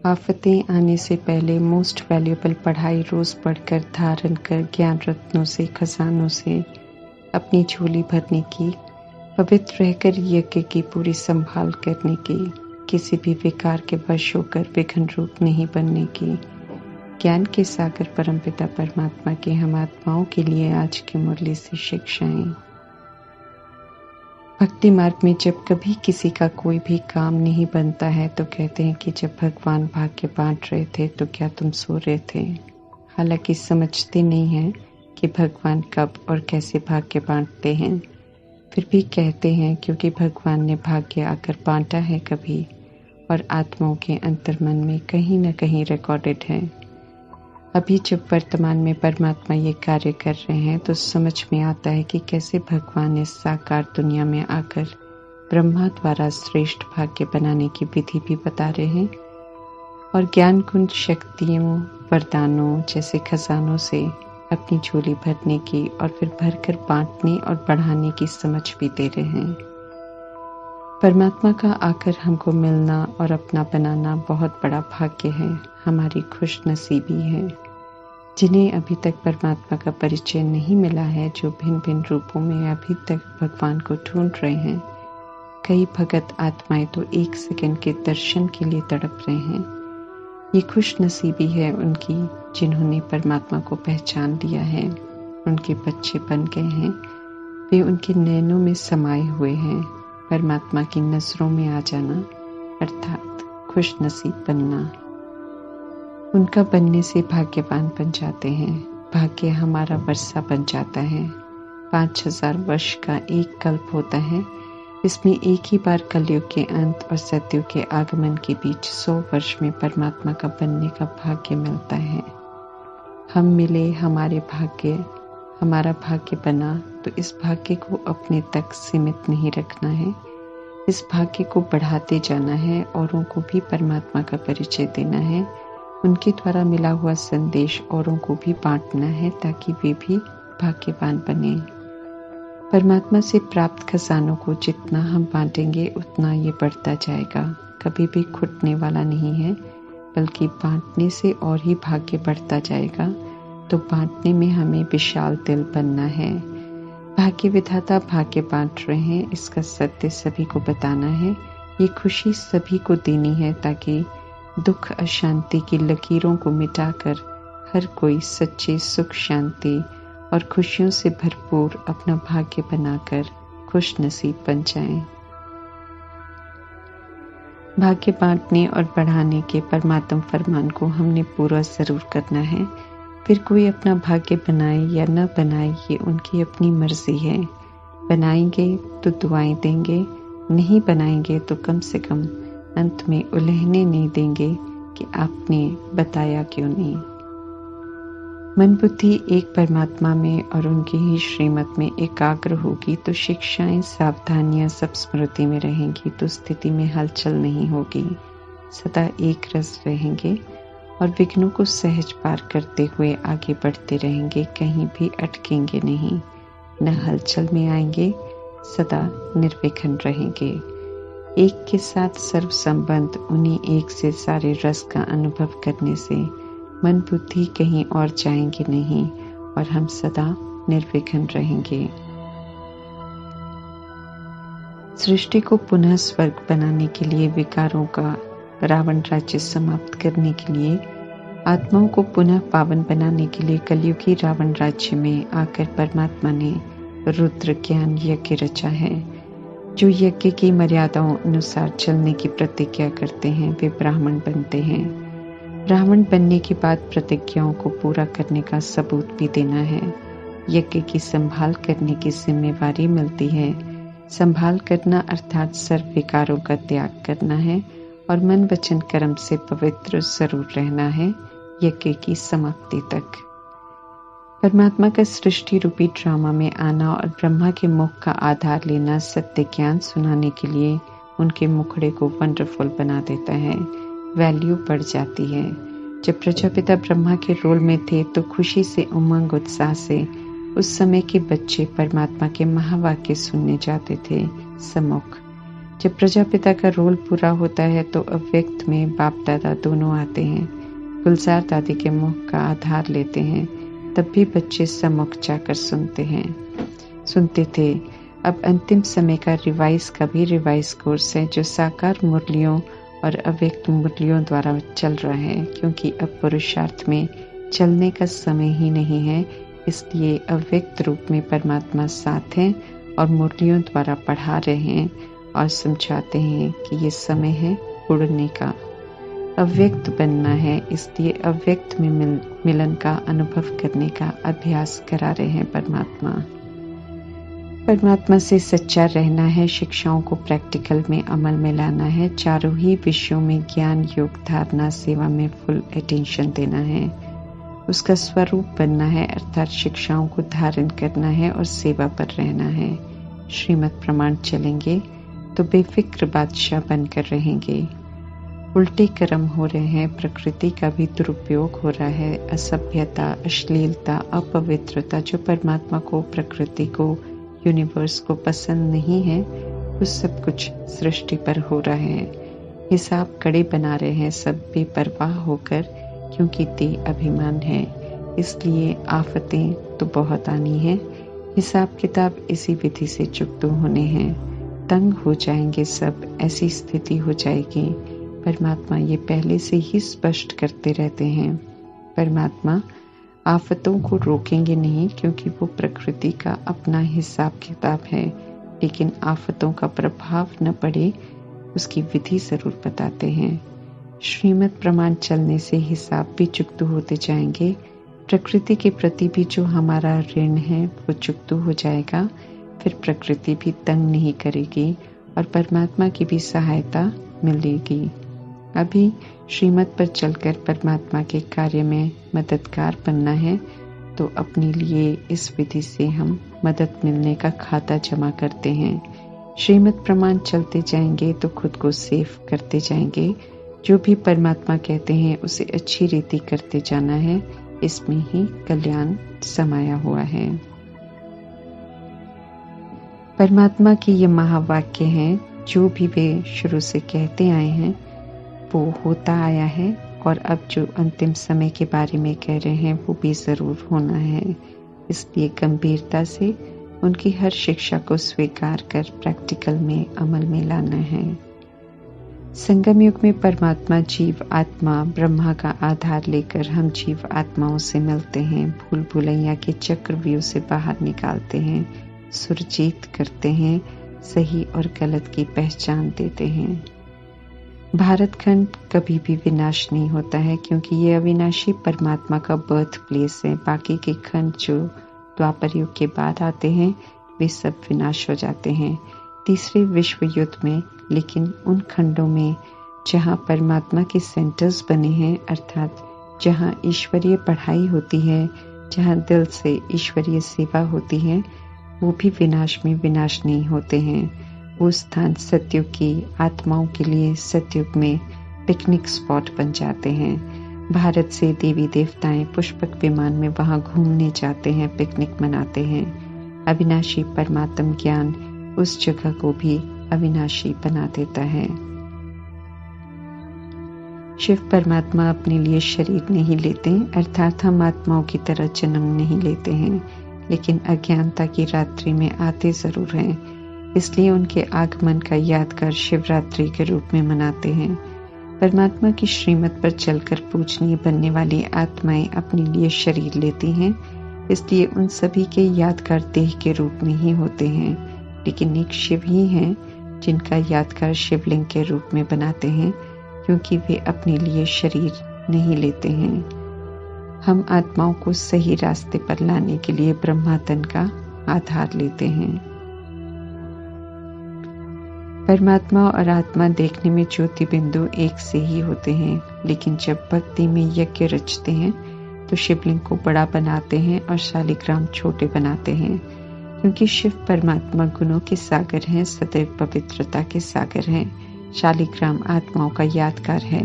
आफतें आने से पहले मोस्ट वैल्यूएबल पढ़ाई रोज पढ़कर धारण कर ज्ञान रत्नों से खजानों से अपनी झोली भरने की, पवित्र रहकर यज्ञ की पूरी संभाल करने की, किसी भी विकार के वश होकर विघ्न रूप नहीं बनने की। ज्ञान के सागर परमपिता परमात्मा के हम आत्माओं के लिए आज की मुरली से शिक्षाएं। भक्ति मार्ग में जब कभी किसी का कोई भी काम नहीं बनता है तो कहते हैं कि जब भगवान भाग्य बांट रहे थे तो क्या तुम सो रहे थे। हालांकि समझते नहीं हैं कि भगवान कब और कैसे भाग्य बांटते हैं, फिर भी कहते हैं क्योंकि भगवान ने भाग्य आकर बांटा है कभी, और आत्माओं के अंतर्मन में कहीं न कहीं रिकॉर्डेड है। अभी जब वर्तमान में परमात्मा ये कार्य कर रहे हैं तो समझ में आता है कि कैसे भगवान इस साकार दुनिया में आकर ब्रह्मा द्वारा श्रेष्ठ भाग्य बनाने की विधि भी बता रहे हैं, और ज्ञान कुंज शक्तियों वरदानों जैसे खजानों से अपनी झोली भरने की और फिर भरकर बांटने और बढ़ाने की समझ भी दे रहे हैं। परमात्मा का आकर हमको मिलना और अपना बनाना बहुत बड़ा भाग्य है, हमारी खुश नसीबी है। जिन्हें अभी तक परमात्मा का परिचय नहीं मिला है, जो भिन्न भिन्न रूपों में अभी तक भगवान को ढूंढ रहे हैं, कई भगत आत्माएं तो एक सेकंड के दर्शन के लिए तड़प रहे हैं। ये खुश नसीबी है उनकी जिन्होंने परमात्मा को पहचान लिया है, उनके बच्चे बन गए हैं, वे उनके नैनों में समाये हुए हैं। परमात्मा की नजरों में आ जाना अर्थात खुश नसीब बनना। उनका बनने से भाग्यवान बन जाते हैं। भाग्य हमारा वर्षा बन जाता है। 5000 वर्ष का एक कल्प होता है। इसमें एक ही बार कलयुग के अंत और सतयुग के आगमन के बीच 100 वर्ष में परमात्मा का बनने का भाग्य मिलता है। हम मिले, हमारा भाग्य बना, तो इस भाग्य को अपने तक सीमित नहीं रखना है। इस भाग्य को बढ़ाते जाना है, औरों को भी परमात्मा का परिचय देना है। उनके द्वारा मिला हुआ संदेश औरों को भी बांटना है ताकि वे भी भाग्यवान बने। परमात्मा से प्राप्त खजानों को जितना हम बांटेंगे उतना ये बढ़ता जाएगा, कभी भी घुटने वाला नहीं है, बल्कि बांटने से और ही भाग्य बढ़ता जाएगा। तो बांटने में हमें विशाल दिल बनना है। भाग्य विधाता भाग्य बांट रहे हैं, इसका सत्य सभी को बताना है। ये खुशी सभी को देनी है ताकि दुख अशांति की लकीरों को मिटाकर हर कोई सच्चे सुख शांति और खुशियों से भरपूर अपना भाग्य बनाकर खुश नसीब बन जाएं। भाग्य बांटने और बढ़ाने के परमात्म फरमान को हमने पूरा जरूर करना है। फिर कोई अपना भाग्य बनाए या न बनाए ये उनकी अपनी मर्जी है। बनाएंगे तो दुआएं देंगे, नहीं बनाएंगे तो कम से कम अंत में उलझने नहीं देंगे कि आपने बताया क्यों नहीं। मन बुद्धि एक परमात्मा में और उनकी ही श्रीमत में एकाग्र होगी तो शिक्षाएं सावधानियां सब स्मृति में रहेंगी, तो स्थिति में हलचल नहीं होगी। सदा एक रस रहेंगे और विघ्नों को सहज पार करते हुए आगे बढ़ते रहेंगे, कहीं भी अटकेंगे नहीं, न हलचल में आएंगे, सदा निर्विघ्न रहेंगे। एक के साथ सर्व संबंध, उन्हीं एक से सारे रस का अनुभव करने से मन बुद्धि कहीं और जाएंगे नहीं और हम सदा निर्विघ्न रहेंगे। सृष्टि को पुनः स्वर्ग बनाने के लिए, विकारों का रावण राज्य समाप्त करने के लिए, आत्माओं को पुनः पावन बनाने के लिए कलयुगी रावण राज्य में आकर परमात्मा ने रुद्र ज्ञान यज्ञ रचा है। जो यज्ञ की मर्यादाओं अनुसार चलने की प्रतिज्ञा करते हैं वे ब्राह्मण बनते हैं। ब्राह्मण बनने के बाद प्रतिज्ञाओं को पूरा करने का सबूत भी देना है। यज्ञ की संभाल करने की जिम्मेवारी मिलती है। संभाल करना अर्थात सर्व विकारों का त्याग करना है और मन वचन कर्म से पवित्र जरूर रहना है यज्ञ की समाप्ति तक। परमात्मा का सृष्टि रूपी ड्रामा में आना और ब्रह्मा के मुख का आधार लेना सत्य ज्ञान सुनाने के लिए उनके मुखड़े को वंडरफुल बना देता है, वैल्यू बढ़ जाती है। जब प्रजापिता ब्रह्मा के रोल में थे तो खुशी से उमंग उत्साह से उस समय के बच्चे परमात्मा के महावाक्य सुनने जाते थे सम्मुख। जब प्रजापिता का रोल पूरा होता है तो अव्यक्त में बाप दादा दोनों आते हैं। गुलजार दादी के मुख का आधार लेते हैं। तब भी बच्चे सम्मुख जाकर सुनते थे। अब अंतिम समय का रिवाइज कोर्स है जो साकार मुरलियों और अव्यक्त मुरलियों द्वारा चल रहा है, क्योंकि अब पुरुषार्थ में चलने का समय ही नहीं है। इसलिए अव्यक्त रूप में परमात्मा साथ हैं और मुरलियों द्वारा पढ़ा रहे हैं और समझाते हैं कि ये समय है उड़ने का, अव्यक्त बनना है। इसलिए अव्यक्त में मिलन का अनुभव करने का अभ्यास करा रहे हैं परमात्मा से सच्चा रहना है, शिक्षाओं को प्रैक्टिकल में अमल में लाना है, चारों ही विषयों में ज्ञान, योग, धारणा, सेवा में फुल अटेंशन देना है, उसका स्वरूप बनना है, अर्थात शिक्षाओं को धारण करना है और सेवा पर रहना है। श्रीमत प्रमाण चलेंगे तो बेफिक्र बादशाह बनकर रहेंगे। उल्टे कर्म हो रहे हैं, प्रकृति का भी दुरुपयोग हो रहा है, असभ्यता, अश्लीलता, अपवित्रता जो परमात्मा को, प्रकृति को, यूनिवर्स को पसंद नहीं है, उस सब कुछ सृष्टि पर हो रहा है। हिसाब कड़े बना रहे हैं सब बेपरवाह होकर, क्योंकि ते अभिमान है। इसलिए आफतें तो बहुत आनी है। हिसाब किताब इसी विधि से चुकते होने हैं। तंग हो जाएंगे सब, ऐसी स्थिति हो जाएगी। परमात्मा ये पहले से ही स्पष्ट करते रहते हैं। परमात्मा आफतों को रोकेंगे नहीं, क्योंकि वो प्रकृति का अपना हिसाब किताब है, लेकिन आफतों का प्रभाव न पड़े उसकी विधि जरूर बताते हैं। श्रीमत प्रमाण चलने से हिसाब भी चुकते होते जाएंगे। प्रकृति के प्रति भी जो हमारा ऋण है वो चुकता हो जाएगा। फिर प्रकृति भी तंग नहीं करेगी और परमात्मा की भी सहायता मिलेगी। अभी श्रीमत पर चलकर परमात्मा के कार्य में मददगार बनना है, तो अपने लिए इस विधि से हम मदद मिलने का खाता जमा करते हैं। श्रीमत प्रमाण चलते जाएंगे तो खुद को सेफ करते जाएंगे। जो भी परमात्मा कहते हैं उसे अच्छी रीति करते जाना है, इसमें ही कल्याण समाया हुआ है। परमात्मा की ये महावाक्य हैं, जो भी वे शुरू से कहते आए हैं वो होता आया है, और अब जो अंतिम समय के बारे में कह रहे हैं वो भी जरूर होना है। इसलिए गंभीरता से उनकी हर शिक्षा को स्वीकार कर प्रैक्टिकल में अमल में लाना है। संगम युग में परमात्मा जीव आत्मा ब्रह्मा का आधार लेकर हम जीव आत्माओं से मिलते हैं, भूल भुलैया के चक्रव्यूह से बाहर निकालते हैं, सुरजीत करते हैं, सही और गलत की पहचान देते हैं। भारत खंड कभी भी विनाश नहीं होता है, क्योंकि ये अविनाशी परमात्मा का बर्थ प्लेस है। बाकी के खंड जो द्वापर युग के बाद आते हैं वे सब विनाश हो जाते हैं तीसरे विश्व युद्ध में। लेकिन उन खंडों में जहाँ परमात्मा के सेंटर्स बने हैं, अर्थात जहाँ ईश्वरीय पढ़ाई होती है, जहाँ दिल से ईश्वरीय सेवा होती है, वो भी विनाश में विनाश नहीं होते हैं। वो स्थान सतयुग की आत्माओं के लिए सतयुग में पिकनिक स्पॉट बन जाते हैं। भारत से देवी देवताएं पुष्पक विमान में वहां घूमने जाते हैं, पिकनिक मनाते हैं। अविनाशी परमात्म ज्ञान उस जगह को भी अविनाशी बना देता है। शिव परमात्मा अपने लिए शरीर नहीं लेते, अर्थात हम आत्माओं की तरह जन्म नहीं लेते हैं, लेकिन अज्ञानता की रात्रि में आते जरूर हैं। इसलिए उनके आगमन का यादगार शिवरात्रि के रूप में मनाते हैं। परमात्मा की श्रीमत पर चलकर पूजनीय बनने वाली आत्माएं अपने लिए शरीर लेती हैं, इसलिए उन सभी के यादगार देह के रूप में ही होते हैं। लेकिन एक शिव ही हैं जिनका यादगार शिवलिंग के रूप में बनाते हैं, क्योंकि वे अपने लिए शरीर नहीं लेते हैं। हम आत्माओं को सही रास्ते पर लाने के लिए ब्रह्मातन का आधार लेते हैं। परमात्मा और आत्मा देखने में ज्योति बिंदु एक से ही होते हैं, लेकिन जब भक्ति में यज्ञ रचते हैं तो शिवलिंग को बड़ा बनाते हैं और शालिग्राम छोटे बनाते हैं, क्योंकि शिव परमात्मा गुणों के सागर हैं, सदैव पवित्रता के सागर हैं। शालिग्राम आत्माओं का यादगार है,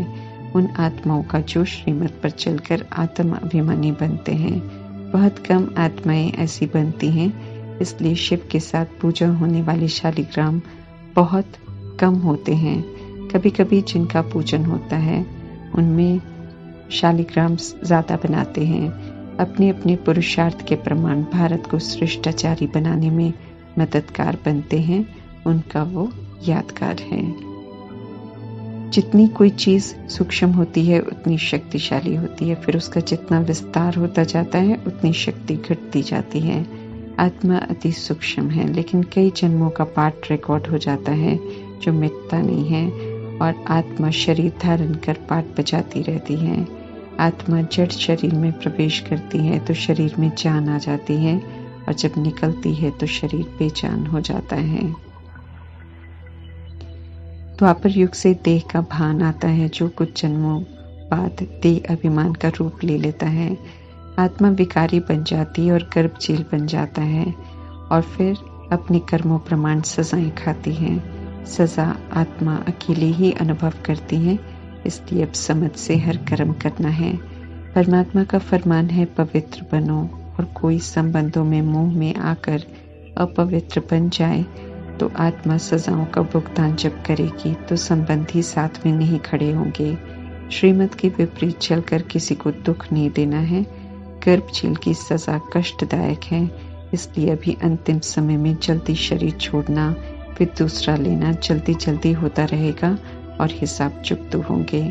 उन आत्माओं का जो श्रीमत पर चलकर आत्म अभिमानी बनते हैं। बहुत कम आत्माएं ऐसी बनती हैं, इसलिए शिव के साथ पूजा होने वाली शालिग्राम बहुत कम होते हैं। कभी कभी जिनका पूजन होता है उनमें शालिग्राम ज़्यादा बनाते हैं। अपने अपने पुरुषार्थ के प्रमाण भारत को श्रेष्ठाचारी बनाने में मददगार बनते हैं, उनका वो यादगार है। जितनी कोई चीज़ सूक्ष्म होती है उतनी शक्तिशाली होती है, फिर उसका जितना विस्तार होता जाता है उतनी शक्ति घटती जाती है। आत्मा अति सूक्ष्म है, लेकिन कई जन्मों का पाठ रिकॉर्ड हो जाता है जो मिटता नहीं है, और आत्मा शरीर धारण कर पाठ बजाती रहती है। आत्मा जड़ शरीर में प्रवेश करती है तो शरीर में जान आ जाती है, और जब निकलती है तो शरीर बेजान हो जाता है। द्वापर युग से देह का भान आता है, जो कुछ जन्मों बाद देह अभिमान का रूप ले लेता है। आत्मा विकारी बन जाती है और गर्भचील बन जाता है, और फिर अपने कर्मों प्रमाण सजाएं खाती है। सजा आत्मा अकेले ही अनुभव करती है, इसलिए अब समझ से हर कर्म करना है। परमात्मा का फरमान है पवित्र बनो, और कोई संबंधों में मोह में आकर अपवित्र बन जाए तो आत्मा सजाओं का भुगतान जब करेगी तो संबंधी साथ में नहीं खड़े होंगे। श्रीमत के विपरीत चलकर किसी को दुख नहीं देना है। गर्भचील की सजा कष्टदायक है, इसलिए अभी अंतिम समय में जल्दी शरीर छोड़ना फिर दूसरा लेना जल्दी जल्दी होता रहेगा और हिसाब चुकते होंगे।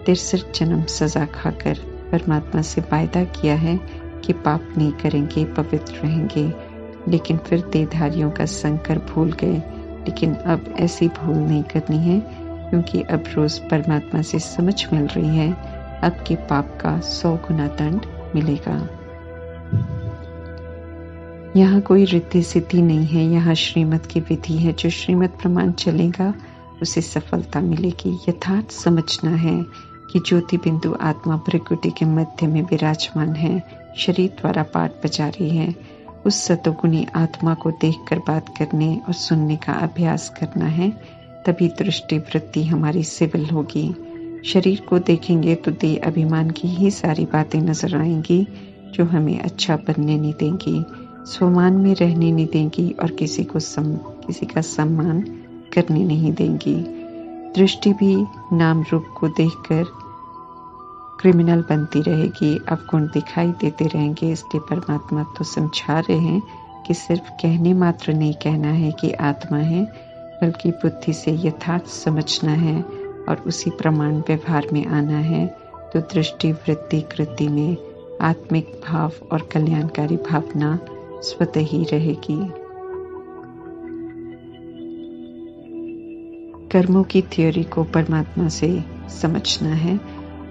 63 जन्म सजा खाकर परमात्मा से वायदा किया है कि पाप नहीं करेंगे, पवित्र रहेंगे, लेकिन फिर देहधारियों का संकर भूल गए। लेकिन अब ऐसी भूल नहीं करनी है, क्योंकि अब रोज परमात्मा से समझ मिल रही है। अब के पाप का 100 गुना दंड मिलेगा। यहाँ कोई रिद्धि सिद्धि नहीं है, यहाँ श्रीमत की विधि है। जो श्रीमत प्रमाण चलेगा उसे सफलता मिलेगी। यथार्थ समझना है कि ज्योति बिंदु आत्मा भृकुटी के मध्य में विराजमान है, शरीर द्वारा पाठ बजा रही है। उस सतोगुणी आत्मा को देखकर बात करने और सुनने का अभ्यास करना है, तभी दृष्टि वृत्ति हमारी सिविल होगी। शरीर को देखेंगे तो देह अभिमान की ही सारी बातें नजर आएंगी, जो हमें अच्छा बनने नहीं देंगी, स्वमान में रहने नहीं देंगी, और किसी का सम्मान करने नहीं देंगी। दृष्टि भी नाम रूप को देखकर क्रिमिनल बनती रहेगी, अवगुण दिखाई देते रहेंगे। इसलिए परमात्मा तो समझा रहे हैं कि सिर्फ कहने मात्र नहीं कहना है कि आत्मा है, बल्कि बुद्धि से यथार्थ समझना है और उसी प्रमाण व्यवहार में आना है। तो दृष्टि वृत्ति कृति में आत्मिक भाव और कल्याणकारी भावना स्वतः ही रहेगी। कर्मों की थ्योरी को परमात्मा से समझना है,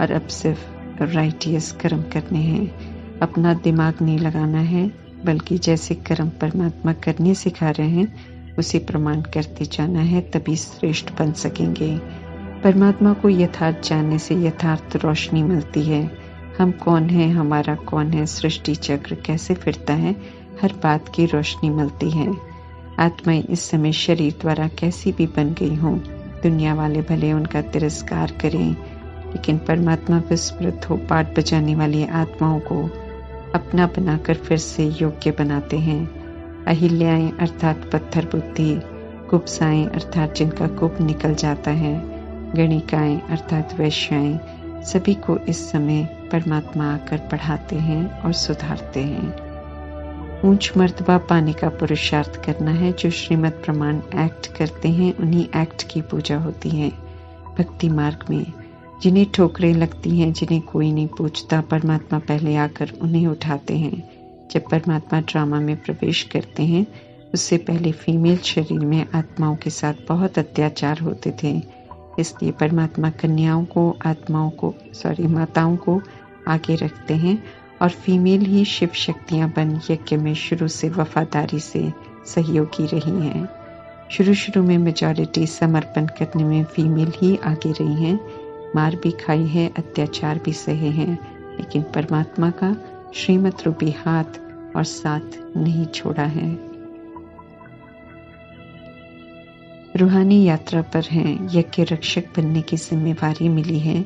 और अब सिर्फ राइटियस कर्म करने हैं। अपना दिमाग नहीं लगाना है, बल्कि जैसे कर्म परमात्मा करने सिखा रहे हैं उसे प्रमाण करते जाना है, तभी श्रेष्ठ बन सकेंगे। परमात्मा को यथार्थ जानने से यथार्थ रोशनी मिलती है। हम कौन हैं, हमारा कौन है, सृष्टि चक्र कैसे फिरता है, हर बात की रोशनी मिलती है। आत्माएं इस समय शरीर द्वारा कैसी भी बन गई हों, दुनिया वाले भले उनका तिरस्कार करें, लेकिन परमात्मा विस्मृत हो पाठ बजाने वाली आत्माओं को अपना बनाकर फिर से योग्य बनाते हैं। अहिल्याएं अर्थात पत्थर बुद्धि, कुब्जाएं अर्थात जिनका कुब निकल जाता है, गणिकाएं अर्थात वैश्याएं, सभी को इस समय परमात्मा आकर पढ़ाते हैं और सुधारते हैं। ऊंच मर्तबा पाने का पुरुषार्थ करना है। जो श्रीमत प्रमाण एक्ट करते हैं उन्हीं एक्ट की पूजा होती है। भक्ति मार्ग में जिन्हें ठोकरें लगती हैं, जिन्हें कोई नहीं पूछता, परमात्मा पहले आकर उन्हें उठाते हैं। जब परमात्मा ड्रामा में प्रवेश करते हैं, उससे पहले फीमेल शरीर में आत्माओं के साथ बहुत अत्याचार होते थे। इसलिए परमात्मा कन्याओं को माताओं को आगे रखते हैं, और फीमेल ही शिव शक्तियां बन यज्ञ में शुरू से वफादारी से सहयोगी रही हैं। शुरू में मेजॉरिटी समर्पण करने में फीमेल ही आगे रही हैं। मार भी खाई है, अत्याचार भी सहे हैं, लेकिन परमात्मा का श्रीमत रूपी हाथ और साथ नहीं छोड़ा है। रूहानी यात्रा पर हैं, यज्ञ रक्षक बनने की जिम्मेवारी मिली है,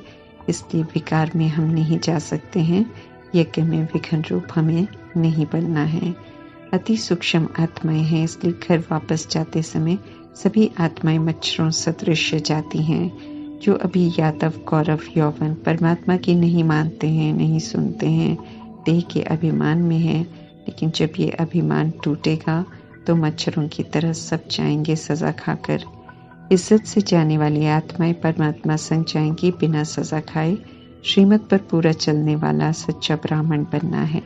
इसलिए विकार में हम नहीं जा सकते हैं। यज्ञ में विघ्न रूप हमें नहीं बनना है। अति सूक्ष्म आत्माएं हैं, इसलिए घर वापस जाते समय सभी आत्माएं मच्छरों सदृश जाती हैं, जो अभी यादव, कौरव, यौवन परमात्मा की नहीं मानते हैं, नहीं सुनते हैं, देह के अभिमान में हैं। लेकिन जब ये अभिमान टूटेगा तो मच्छरों की तरह सब जाएंगे सजा खाकर। इज्जत से जाने वाली आत्माएं परमात्मा संग जाएंगी बिना सजा खाए। श्रीमत पर पूरा चलने वाला सच्चा ब्राह्मण बनना है।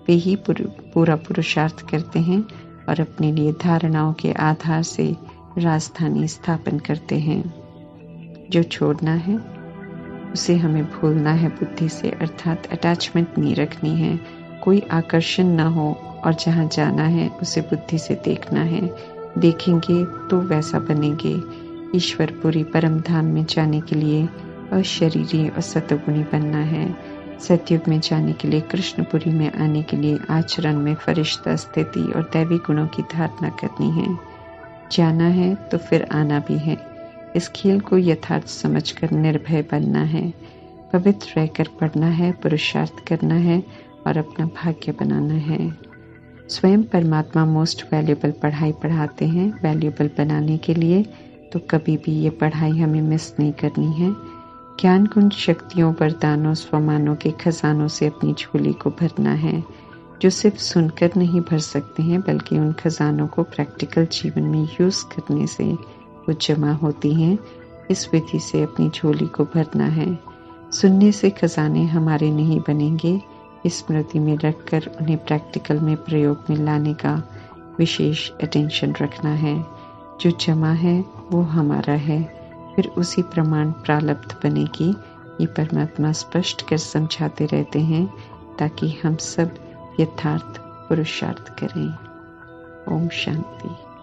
वे ही पूरा पुरुषार्थ करते हैं और अपने लिए धारणाओं के आधार से राजधानी स्थापन करते हैं। जो छोड़ना है उसे हमें भूलना है बुद्धि से, अर्थात अटैचमेंट नहीं रखनी है। कोई आकर्षण न हो और जहाँ जाना है उसे बुद्धि से देखना है। देखेंगे तो वैसा बनेंगे। ईश्वरपुरी परम धाम में जाने के लिए अशरीरी और सतगुणी बनना है। सतयुग में जाने के लिए, कृष्णपुरी में आने के लिए आचरण में फरिश्ता स्थिति और दैवी गुणों की धारणा करनी है। जाना है तो फिर आना भी है। इस खेल को यथार्थ समझकर निर्भय बनना है। पवित्र रहकर पढ़ना है, पुरुषार्थ करना है और अपना भाग्य बनाना है। स्वयं परमात्मा मोस्ट वैल्यूएबल पढ़ाई पढ़ाते हैं वैल्यूएबल बनाने के लिए, तो कभी भी ये पढ़ाई हमें मिस नहीं करनी है। ज्ञान गुण शक्तियों, वरदानों, स्वमानों के खजानों से अपनी झोली को भरना है, जो सिर्फ सुनकर नहीं भर सकते हैं बल्कि उन खजानों को प्रैक्टिकल जीवन में यूज करने से वो जमा होती हैं। इस विधि से अपनी झोली को भरना है। सुनने से खजाने हमारे नहीं बनेंगे। स्मृति में रखकर उन्हें प्रैक्टिकल में प्रयोग में लाने का विशेष अटेंशन रखना है। जो जमा है वो हमारा है, फिर उसी प्रमाण प्रालब्ध बनेगी। ये परमात्मा स्पष्ट कर समझाते रहते हैं ताकि हम सब यथार्थ पुरुषार्थ करें। ओम शांति।